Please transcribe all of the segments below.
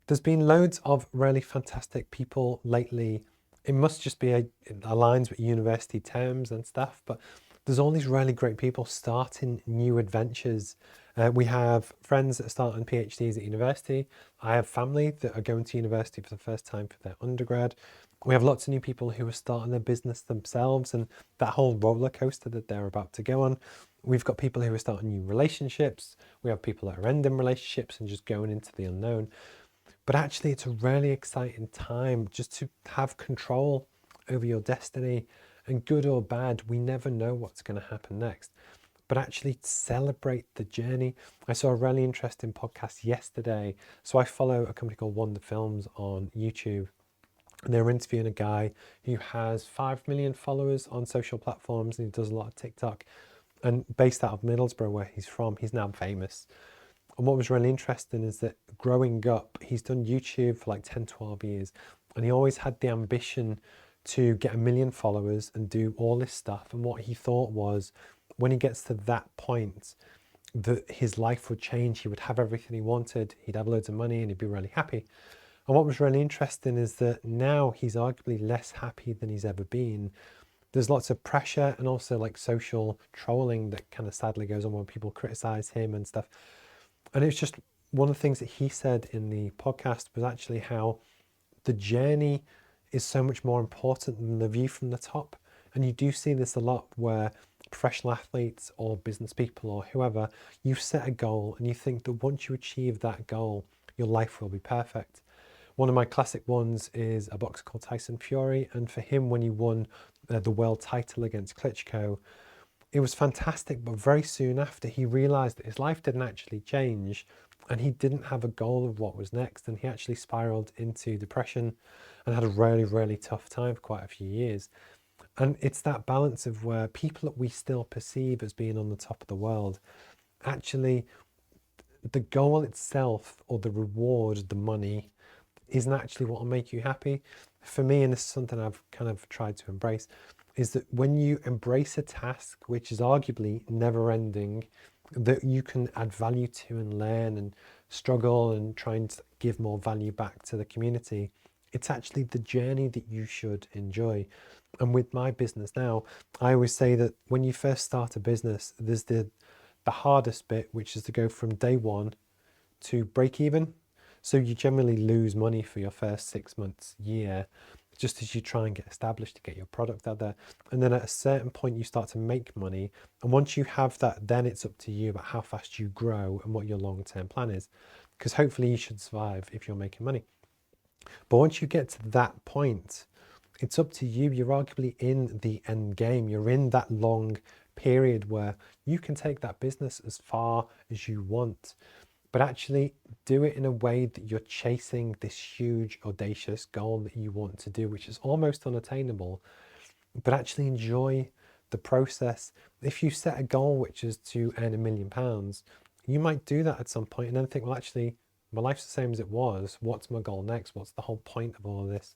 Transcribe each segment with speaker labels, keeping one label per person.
Speaker 1: There's been loads of really fantastic people lately. It must just be it aligns with university terms and stuff, but there's all these really great people starting new adventures. We have friends that are starting PhDs at university. I have family that are going to university for the first time for their undergrad. We have lots of new people who are starting their business themselves and that whole roller coaster that they're about to go on. We've got people who are starting new relationships. We have people that are ending relationships and just going into the unknown. But actually, it's a really exciting time just to have control over your destiny. And good or bad, we never know what's going to happen next. But actually, celebrate the journey. I saw a really interesting podcast yesterday. So I follow a company called Wonder Films on YouTube. And they were interviewing a guy who has 5 million followers on social platforms and he does a lot of TikTok. And based out of Middlesbrough, where he's from, he's now famous. And what was really interesting is that growing up, he's done YouTube for like 10, 12 years. And he always had the ambition to get 1 million followers and do all this stuff. And what he thought was when he gets to that point, that his life would change. He would have everything he wanted. He'd have loads of money and he'd be really happy. And what was really interesting is that now he's arguably less happy than he's ever been. There's lots of pressure and also like social trolling that kind of sadly goes on when people criticize him and stuff. And it's just one of the things that he said in the podcast was actually how the journey is so much more important than the view from the top. And you do see this a lot where professional athletes or business people or whoever, you set a goal and you think that once you achieve that goal, your life will be perfect. One of my classic ones is a boxer called Tyson Fury. And for him, when he won the world title against Klitschko, it was fantastic, but very soon after he realized that his life didn't actually change and he didn't have a goal of what was next, and he actually spiraled into depression and had a really, really tough time for quite a few years. And it's that balance of where people that we still perceive as being on the top of the world, actually the goal itself or the reward, the money, isn't actually what will make you happy. For me, and this is something I've kind of tried to embrace, is that when you embrace a task, which is arguably never ending, that you can add value to and learn and struggle and try and give more value back to the community, it's actually the journey that you should enjoy. And with my business now, I always say that when you first start a business, there's the hardest bit, which is to go from day one to break even. So you generally lose money for your first 6 months, year, just as you try and get established to get your product out there. And then at a certain point, you start to make money. And once you have that, then it's up to you about how fast you grow and what your long-term plan is. Because hopefully you should survive if you're making money. But once you get to that point, it's up to you. You're arguably in the end game. You're in that long period where you can take that business as far as you want. But actually do it in a way that you're chasing this huge, audacious goal that you want to do, which is almost unattainable, but actually enjoy the process. If you set a goal, which is to earn £1 million, you might do that at some point and then think, well, actually, my life's the same as it was. What's my goal next? What's the whole point of all of this?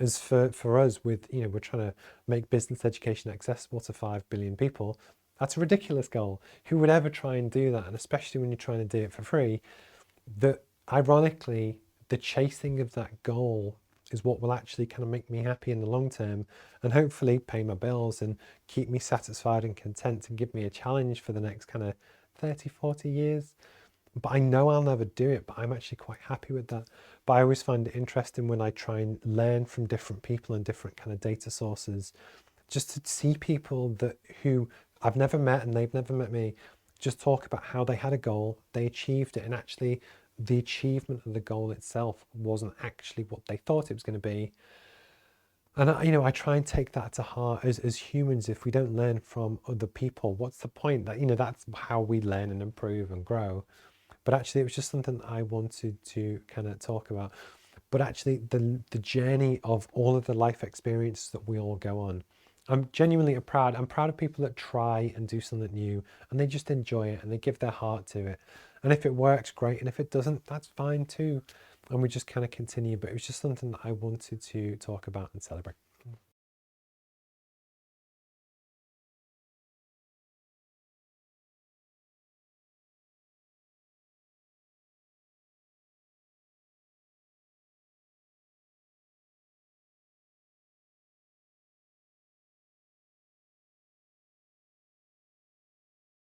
Speaker 1: As for us with, we're trying to make business education accessible to 5 billion people. That's a ridiculous goal. Who would ever try and do that? And especially when you're trying to do it for free, that ironically, the chasing of that goal is what will actually kind of make me happy in the long term and hopefully pay my bills and keep me satisfied and content and give me a challenge for the next kind of 30, 40 years. But I know I'll never do it, but I'm actually quite happy with that. But I always find it interesting when I try and learn from different people and different kind of data sources, just to see people who I've never met and they've never met me, just talk about how they had a goal, they achieved it, and actually the achievement of the goal itself wasn't actually what they thought it was going to be. And I try and take that to heart as humans. If we don't learn from other people, what's the point? That's how we learn and improve and grow. But actually, it was just something that I wanted to kind of talk about. But actually, the journey of all of the life experiences that we all go on, I'm genuinely proud. I'm proud of people that try and do something new and they just enjoy it and they give their heart to it. And if it works, great. And if it doesn't, that's fine too. And we just kind of continue. But it was just something that I wanted to talk about and celebrate.